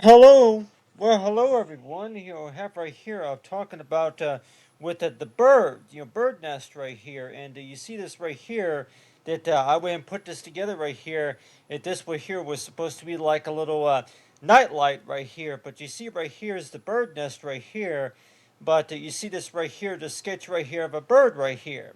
Hello. Well, hello everyone. Have right here. I'm talking about with the bird, bird nest right here, and you see this right here. That I went and put this together right here. This one here was supposed to be like a little night light right here, but you see right here is the bird nest right here. But you see this right here, the sketch right here of a bird right here.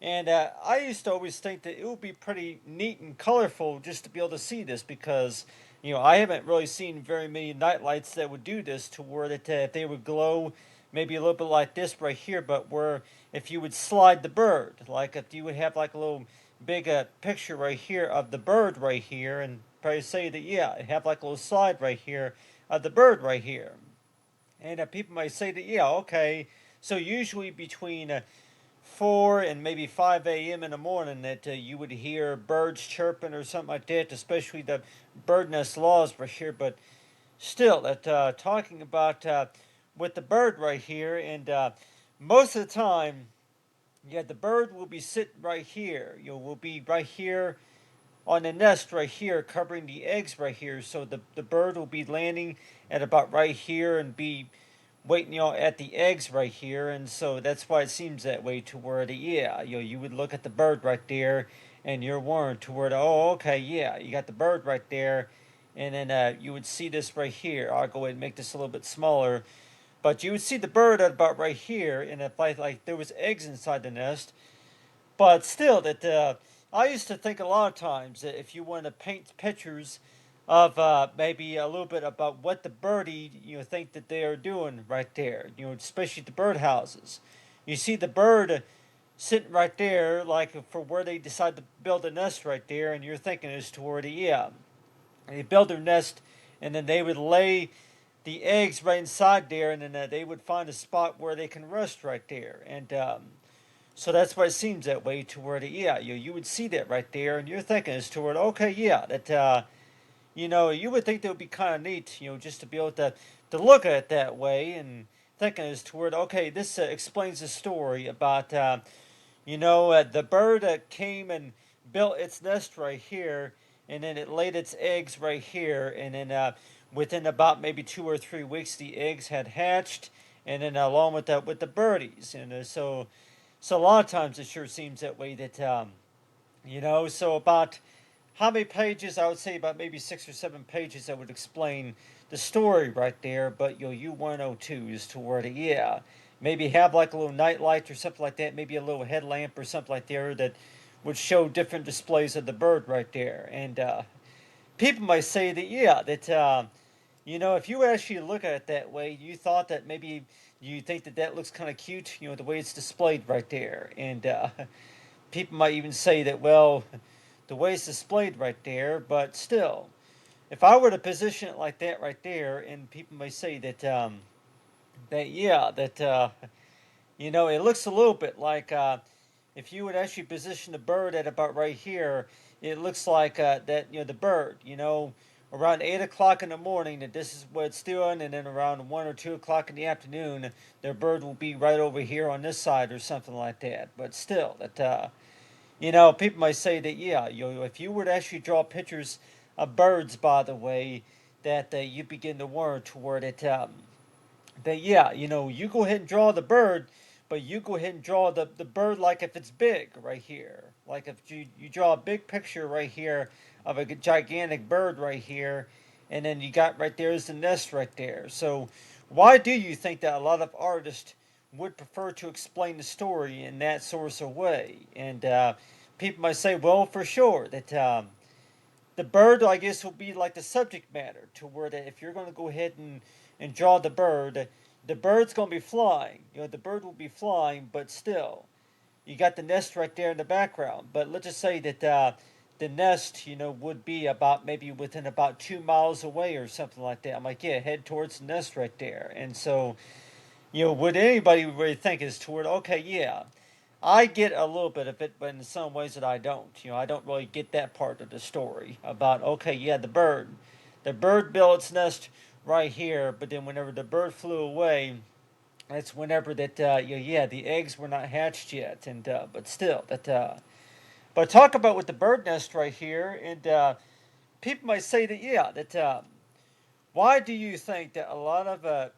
And I used to always think that it would be pretty neat and colorful just to be able to see this because, I haven't really seen very many night lights that would do this to where that if they would glow maybe a little bit like this right here, but where if you would slide the bird, like if you would have like a little big picture right here of the bird right here, and probably say that, yeah, have like a little slide right here of the bird right here. And people might say that, yeah, okay, so usually between 4 and maybe 5 a.m. in the morning that you would hear birds chirping or something like that, especially the bird nest laws for here. But still, that talking about with the bird right here, and most of the time, yeah, the bird will be sitting right here. Will be right here on the nest right here, covering the eggs right here. So the bird will be landing at about right here and be waiting, at the eggs right here, and so that's why it seems that way to where yeah, you would look at the bird right there, and you're warned to where oh, okay, yeah, you got the bird right there, and then you would see this right here. I'll go ahead and make this a little bit smaller, but you would see the bird at about right here, and if like there was eggs inside the nest, but still, that I used to think a lot of times that if you want to paint pictures of maybe a little bit about what the birdie think that they are doing right there, especially the birdhouses. You see the bird sitting right there, like for where they decide to build a nest right there, and you're thinking is toward yeah, they build their nest, and then they would lay the eggs right inside there, and then they would find a spot where they can rest right there, and so that's why it seems that way toward it. Yeah, you would see that right there, and you're thinking it's toward okay, yeah, that you would think that would be kind of neat, just to be able to look at it that way, and thinking it's toward okay, this explains the story about the bird came and built its nest right here, and then it laid its eggs right here, and then within about maybe 2 or 3 weeks, the eggs had hatched, and then along with the birdies, and so a lot of times it sure seems that way that so about how many pages? I would say about maybe 6 or 7 pages that would explain the story right there. But U102 is toward it. Yeah, maybe have like a little night light or something like that. Maybe a little headlamp or something like there that would show different displays of the bird right there. And people might say that yeah, that if you actually look at it that way, you thought that maybe you think that that looks kind of cute, the way it's displayed right there. And people might even say that, well, the way it's displayed right there, but still, if I were to position it like that right there, and people may say that, that yeah, that, it looks a little bit like if you would actually position the bird at about right here, it looks like that, the bird, around 8 o'clock in the morning that this is what it's doing, and then around 1 or 2 o'clock in the afternoon, their bird will be right over here on this side or something like that. But still, that, people might say that, yeah, if you were to actually draw pictures of birds, by the way, that you begin to warn toward it, that, yeah, you go ahead and draw the bird, but you go ahead and draw the bird like if it's big right here. Like if you draw a big picture right here of a gigantic bird right here, and then you got right there is the nest right there. So, why do you think that a lot of artists would prefer to explain the story in that sort of way? And people might say, well, for sure, that the bird, I guess, will be like the subject matter to where that if you're going to go ahead and draw the bird's going to be flying. The bird will be flying, but still, you got the nest right there in the background. But let's just say that the nest, would be about maybe within about 2 miles away or something like that. I'm like, yeah, head towards the nest right there. And so, would anybody really think is toward, okay, yeah, I get a little bit of it, but in some ways that I don't. I don't really get that part of the story about, okay, yeah, the bird built its nest right here, but then whenever the bird flew away, that's whenever that, yeah, the eggs were not hatched yet, and but still that. But talk about with the bird nest right here, and people might say that, yeah, that why do you think that a lot of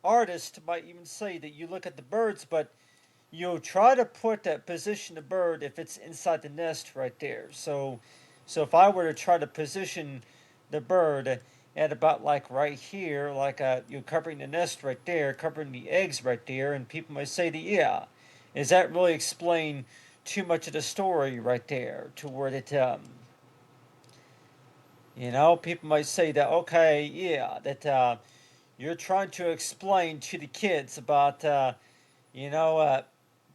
artists might even say that you look at the birds, but you'll try to put that position the bird if it's inside the nest right there. So if I were to try to position the bird at about like right here, like you're covering the nest right there, covering the eggs right there, and people might say that yeah, is that really explain too much of the story right there to where that people might say that okay, yeah, that you're trying to explain to the kids about you know,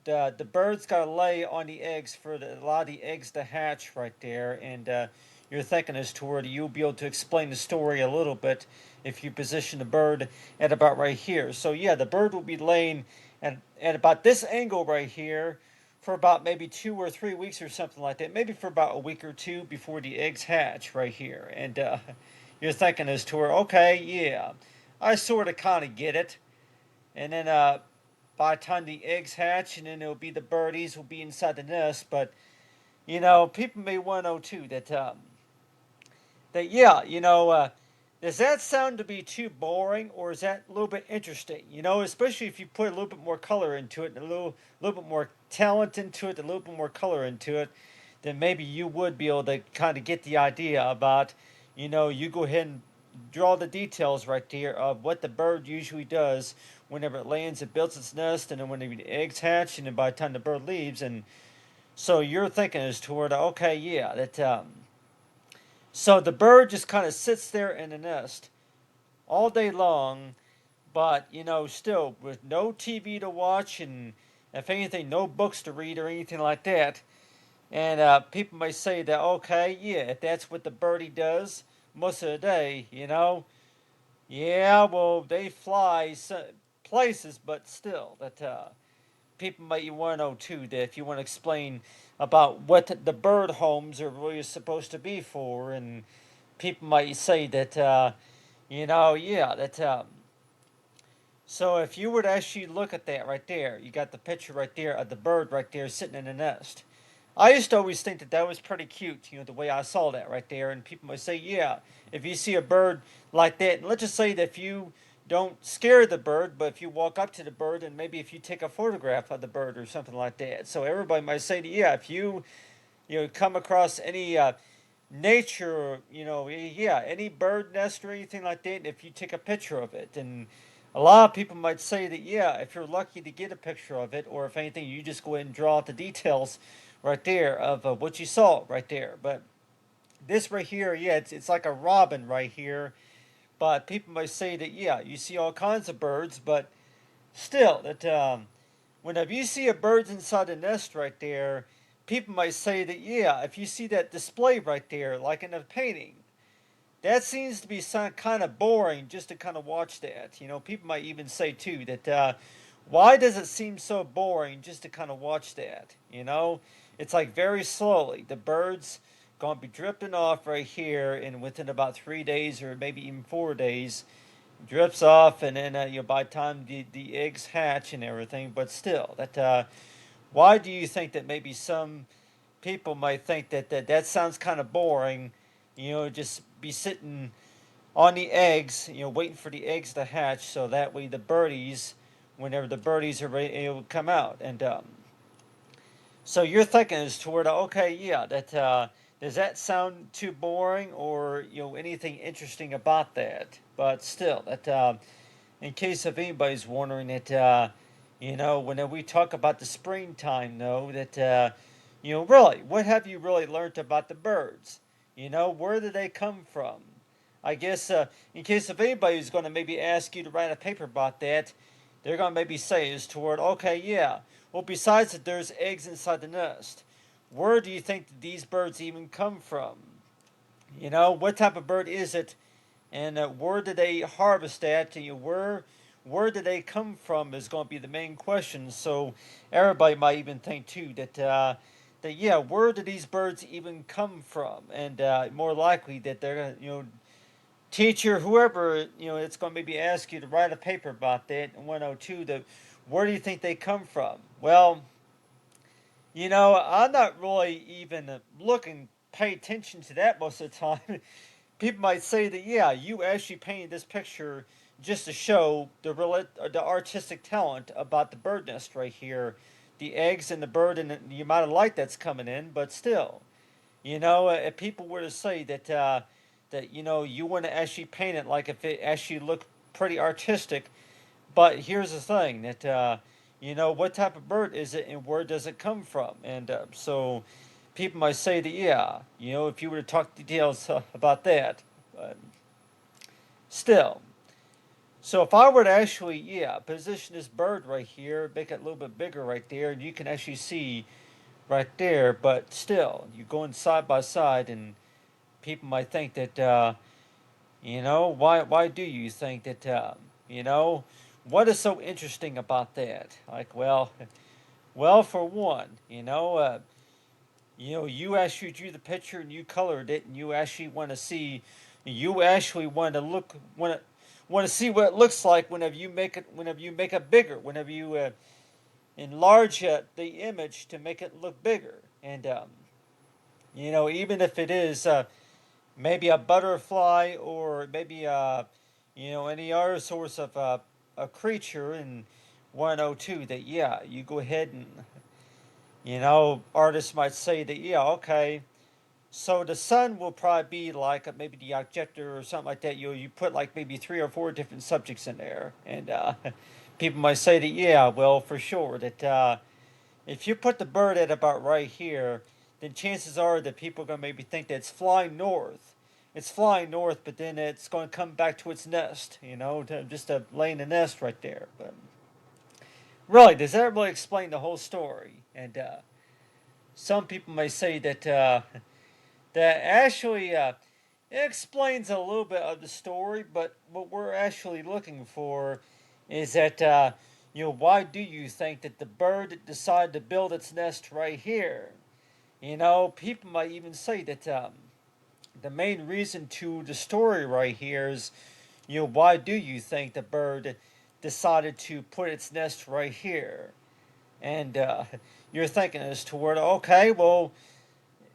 the bird's got to lay on the eggs for a lot of the eggs to hatch right there, and you're thinking as to where you'll be able to explain the story a little bit if you position the bird at about right here. So yeah, the bird will be laying at about this angle right here for about maybe 2 or 3 weeks or something like that. Maybe for about a week or two before the eggs hatch right here, and you're thinking as to where okay, yeah, I sort of kind of get it, and then by the time the eggs hatch, and then it'll be the birdies will be inside the nest. But people may want to know too that yeah, does that sound to be too boring, or is that a little bit interesting? Especially if you put a little bit more color into it, and a little bit more talent into it, a little bit more color into it, then maybe you would be able to kind of get the idea about, you go ahead and draw the details right there of what the bird usually does whenever it lands, it builds its nest, and then when the eggs hatch, and then by the time the bird leaves, and so you're thinking as toward okay, yeah, that so the bird just kind of sits there in the nest all day long, but still with no TV to watch, and if anything, no books to read or anything like that. And people may say that okay, yeah, if that's what the birdie does most of the day, yeah, well they fly places, but still that people might want to know too that if you want to explain about what the bird homes are really supposed to be for, and people might say that yeah, that so if you were to actually look at that right there, you got the picture right there of the bird right there sitting in the nest. I used to always think that that was pretty cute, the way I saw that right there. And people might say, yeah, if you see a bird like that, and let's just say that if you don't scare the bird, but if you walk up to the bird and maybe if you take a photograph of the bird or something like that. So everybody might say, yeah, if you come across any nature, yeah, any bird nest or anything like that, and if you take a picture of it, and a lot of people might say that, yeah, if you're lucky to get a picture of it, or if anything, you just go ahead and draw out the details right there of what you saw right there. But this right here, yeah, it's like a robin right here. But people might say that, yeah, you see all kinds of birds, but still, that whenever you see a bird inside a nest right there, people might say that, yeah, if you see that display right there, like in a painting, that seems to be some kind of boring just to kind of watch that. People might even say too that why does it seem so boring just to kind of watch that? It's like very slowly the birds gonna be drifting off right here, and within about 3 days or maybe even 4 days, drifts off, and then by the time the eggs hatch and everything. But still, that why do you think that maybe some people might think that sounds kind of boring? Just be sitting on the eggs, waiting for the eggs to hatch, so that way the birdies, whenever the birdies are ready, able to come out. And so you're thinking as toward okay, yeah, that does that sound too boring, or anything interesting about that? But still, that in case if anybody's wondering that whenever we talk about the springtime, though, that really, what have you really learned about the birds? Where do they come from? I guess in case if anybody's going to maybe ask you to write a paper about that, they're going to maybe say is toward okay, yeah. Well, besides that, there's eggs inside the nest. Where do you think that these birds even come from? What type of bird is it, and where do they harvest at? Where do they come from is going to be the main question. So everybody might even think too that yeah, where do these birds even come from? And more likely that they're going to teacher, whoever, it's going to maybe ask you to write a paper about that in 102. Where do you think they come from? Well, I'm not really even looking, pay attention to that most of the time people might say that yeah, you actually painted this picture just to show the artistic talent about the bird nest right here, the eggs and the bird and the amount of light that's coming in. But still, if people were to say that you want to actually paint it like if it actually looked pretty artistic, but here's the thing that what type of bird is it and where does it come from? And so people might say that yeah, if you were to talk details about that, but still. So if I were to actually position this bird right here, make it a little bit bigger right there, and you can actually see right there, but still you're going side by side, and people might think that why do you think that you know what is so interesting about that? Like, well, for one, you actually drew the picture and you colored it, and you actually want to see, you actually want to see what it looks like whenever you make it bigger, whenever you enlarge the image to make it look bigger, and even if it is maybe a butterfly or maybe any other source of a creature in 102 that yeah you go ahead and artists might say that yeah okay, so the sun will probably be like maybe the objector or something like that. You put like maybe three or four different subjects in there, and people might say that yeah, well, for sure that if you put the bird at about right here, then chances are that people are going to maybe think that it's flying north. It's flying north, but then it's going to come back to its nest, just laying a nest right there. But really, does that really explain the whole story? And some people may say that that actually it explains a little bit of the story, but what we're actually looking for is that why do you think that the bird decided to build its nest right here? People might even say that the main reason to the story right here is, why do you think the bird decided to put its nest right here? And you're thinking as toward, okay, well,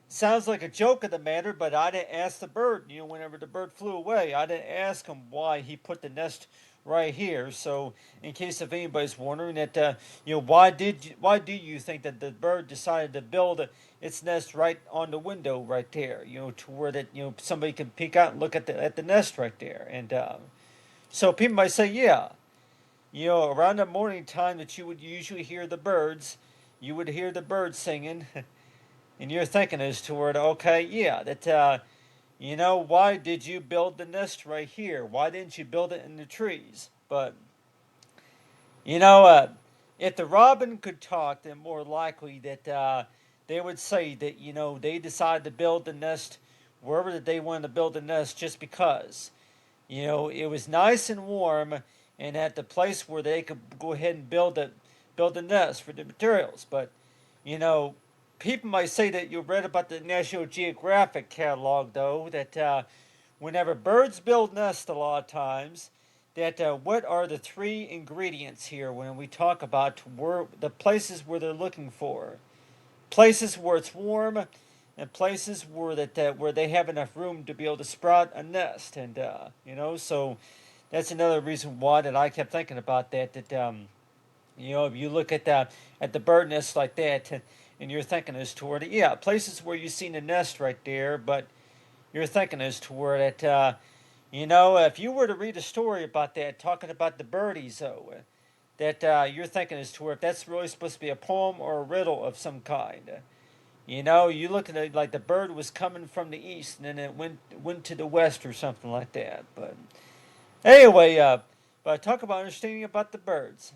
sounds like a joke of the matter, but I didn't ask the bird. Whenever the bird flew away, I didn't ask him why he put the nest right here. So, in case if anybody's wondering that, why do you think that the bird decided to build its nest right on the window right there? To where that somebody can peek out and look at the nest right there. And so people might say, yeah, around the morning time that you would usually hear the birds, you would hear the birds singing. And you're thinking as toward, okay, yeah, that, why did you build the nest right here? Why didn't you build it in the trees? But, you know, uh, if the robin could talk, then more likely that they would say that, they decided to build the nest wherever that they wanted to build the nest just because. It was nice and warm and at the place where they could go ahead and build the nest for the materials. But, you know, people might say that you read about the National Geographic catalog, though, that whenever birds build nests, a lot of times, that what are the three ingredients here when we talk about the places where they're looking for? Places where it's warm, and places where they have enough room to be able to sprout a nest, and so that's another reason why that I kept thinking about that. That if you look at the bird nest like that, and you're thinking as toward yeah, places where you've seen a nest right there, but you're thinking as toward it. If you were to read a story about that, talking about the birdies, though, that you're thinking as to where if that's really supposed to be a poem or a riddle of some kind. You look at it like the bird was coming from the east and then it went to the west or something like that. But anyway, but talk about understanding about the birds.